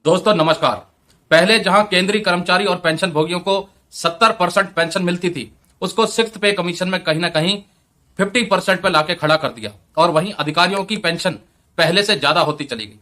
दोस्तों नमस्कार। पहले जहां केंद्रीय कर्मचारी और पेंशन भोगियों को 70% पेंशन मिलती थी, उसको सिक्स्थ पे कमीशन में कहीं ना कहीं 50% पे लाके खड़ा कर दिया और वहीं अधिकारियों की पेंशन पहले से ज्यादा होती चली गई।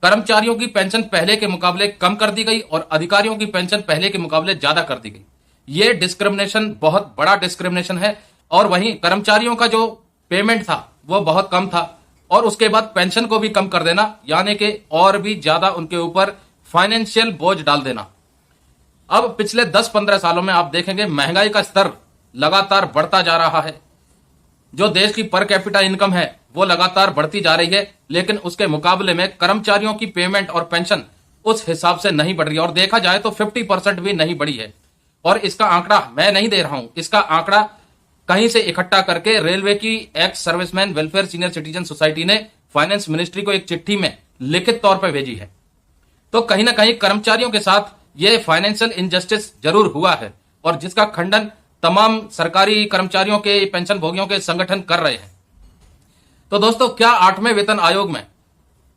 कर्मचारियों की पेंशन पहले के मुकाबले कम कर दी गई और अधिकारियों की पेंशन पहले के मुकाबले ज्यादा कर दी गई। ये डिस्क्रिमिनेशन बहुत बड़ा डिस्क्रिमिनेशन है। और वहीं कर्मचारियों का जो पेमेंट था वो बहुत कम था और उसके बाद पेंशन को भी कम कर देना, यानी कि और भी ज्यादा उनके ऊपर फाइनेंशियल बोझ डाल देना। अब पिछले 10-15 सालों में आप देखेंगे महंगाई का स्तर लगातार बढ़ता जा रहा है। जो देश की पर कैपिटा इनकम है वो लगातार बढ़ती जा रही है, लेकिन उसके मुकाबले में कर्मचारियों की पेमेंट और पेंशन उस हिसाब से नहीं बढ़ रही है और देखा जाए तो 50% भी नहीं बढ़ी है। और इसका आंकड़ा मैं नहीं दे रहा हूं, इसका आंकड़ा कहीं से इकट्ठा करके रेलवे की ex serviceman welfare senior citizen society ने फाइनेंस मिनिस्ट्री को एक चिट्ठी में लिखित तौर पर भेजी है। तो कहीं ना कहीं कर्मचारियों के साथ ये फाइनेंशियल इनजस्टिस जरूर हुआ है और जिसका खंडन तमाम सरकारी कर्मचारियों के पेंशन भोगियों के संगठन कर रहे हैं। तो दोस्तों, क्या 8वें वेतन आयोग में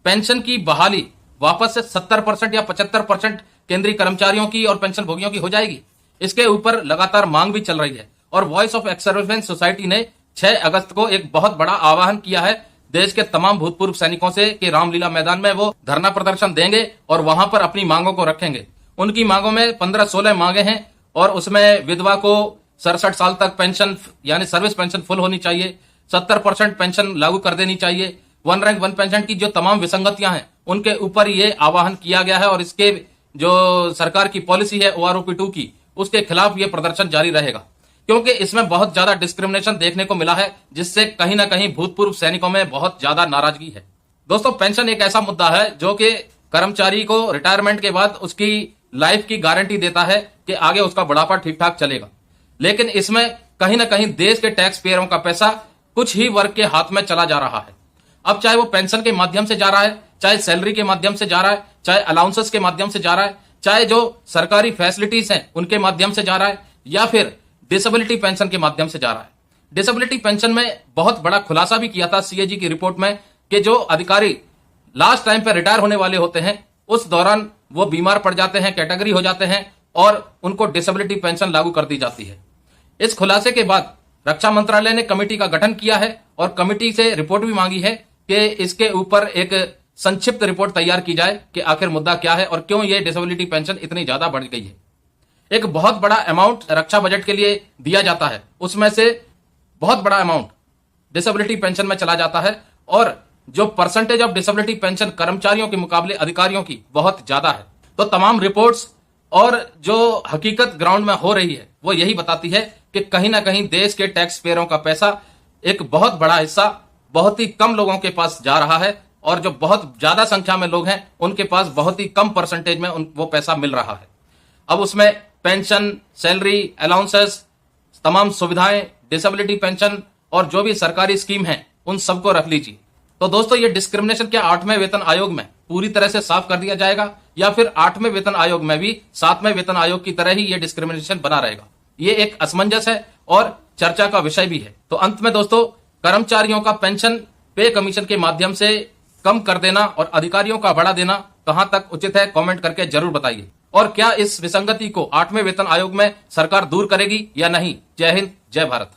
पेंशन की बहाली वापस से 70% या 75% केंद्रीय कर्मचारियों की और पेंशन भोगियों की हो जाएगी? इसके ऊपर लगातार मांग भी चल रही है और voice of ex serviceman society ने 6 अगस्त को एक बहुत बड़ा आह्वान किया है देश के तमाम भूतपूर्व सैनिकों से कि रामलीला मैदान में वो धरना प्रदर्शन देंगे और वहां पर अपनी मांगों को रखेंगे। उनकी मांगों में 15-16 मांगे हैं और उसमें विधवा को 67 साल तक पेंशन यानी सर्विस पेंशन फुल होनी चाहिए, 70% पेंशन लागू कर देनी चाहिए, वन रैंक वन पेंशन की जो तमाम विसंगतियां हैं उनके ऊपर ये आह्वान किया गया है और इसके जो सरकार की पॉलिसी है OROP 2 की, उसके खिलाफ ये प्रदर्शन जारी रहेगा क्योंकि इसमें बहुत ज्यादा डिस्क्रिमिनेशन देखने को मिला है जिससे कहीं ना कहीं भूतपूर्व सैनिकों में बहुत ज्यादा नाराजगी है। दोस्तों, पेंशन एक ऐसा मुद्दा है जो कि कर्मचारी को रिटायरमेंट के बाद उसकी लाइफ की गारंटी देता है कि आगे उसका बुढ़ापा ठीक ठाक चलेगा, लेकिन इसमें कहीं ना कहीं देश के टैक्स पेयरों का पैसा कुछ ही वर्ग के हाथ में चला जा रहा है। अब चाहे वो पेंशन के माध्यम से जा रहा है, चाहे सैलरी के माध्यम से जा रहा है, चाहे अलाउंसेस के माध्यम से जा रहा है, चाहे जो सरकारी फैसिलिटीज हैं उनके माध्यम से जा रहा है या फिर डिसेबिलिटी पेंशन के माध्यम से जा रहा है। डिसेबिलिटी पेंशन में बहुत बड़ा खुलासा भी किया था CAG की रिपोर्ट में कि जो अधिकारी लास्ट टाइम पे रिटायर होने वाले होते हैं उस दौरान वो बीमार पड़ जाते हैं, कैटेगरी हो जाते हैं और उनको डिसेबिलिटी पेंशन लागू कर दी जाती है। इस खुलासे के बाद रक्षा मंत्रालय ने कमेटी का गठन किया है और कमेटी से रिपोर्ट भी मांगी है कि इसके ऊपर एक संक्षिप्त रिपोर्ट तैयार की जाए कि आखिर मुद्दा क्या है और क्यों ये डिसेबिलिटी पेंशन इतनी ज्यादा बढ़ गई है। एक बहुत बड़ा अमाउंट रक्षा बजट के लिए दिया जाता है, उसमें से बहुत बड़ा अमाउंट डिसेबिलिटी पेंशन में चला जाता है और जो परसेंटेज ऑफ डिसेबिलिटी पेंशन कर्मचारियों के मुकाबले अधिकारियों की बहुत ज्यादा है। तो तमाम रिपोर्ट्स और जो हकीकत ग्राउंड में हो रही है वो यही बताती है कि कहीं ना कहीं देश के टैक्स पेयरों का पैसा एक बहुत बड़ा हिस्सा बहुत ही कम लोगों के पास जा रहा है और जो बहुत ज्यादा संख्या में लोग हैं उनके पास बहुत ही कम परसेंटेज में वो पैसा मिल रहा है। अब उसमें पेंशन, सैलरी, अलाउंसेस, तमाम सुविधाएं, डिसेबिलिटी पेंशन और जो भी सरकारी स्कीम है उन सबको रख लीजिए। तो दोस्तों, ये डिस्क्रिमिनेशन क्या 8वें वेतन आयोग में पूरी तरह से साफ कर दिया जाएगा या फिर 8वें वेतन आयोग में भी 7वें वेतन आयोग की तरह ही ये डिस्क्रिमिनेशन बना रहेगा? ये एक असमंजस है और चर्चा का विषय भी है। तो अंत में दोस्तों, कर्मचारियों का पेंशन पे कमीशन के माध्यम से कम कर देना और अधिकारियों का बढ़ा देना कहां तक उचित है, कमेंट करके जरूर बताइए। और क्या इस विसंगति को 8वें वेतन आयोग में सरकार दूर करेगी या नहीं? जय हिंद, जय भारत।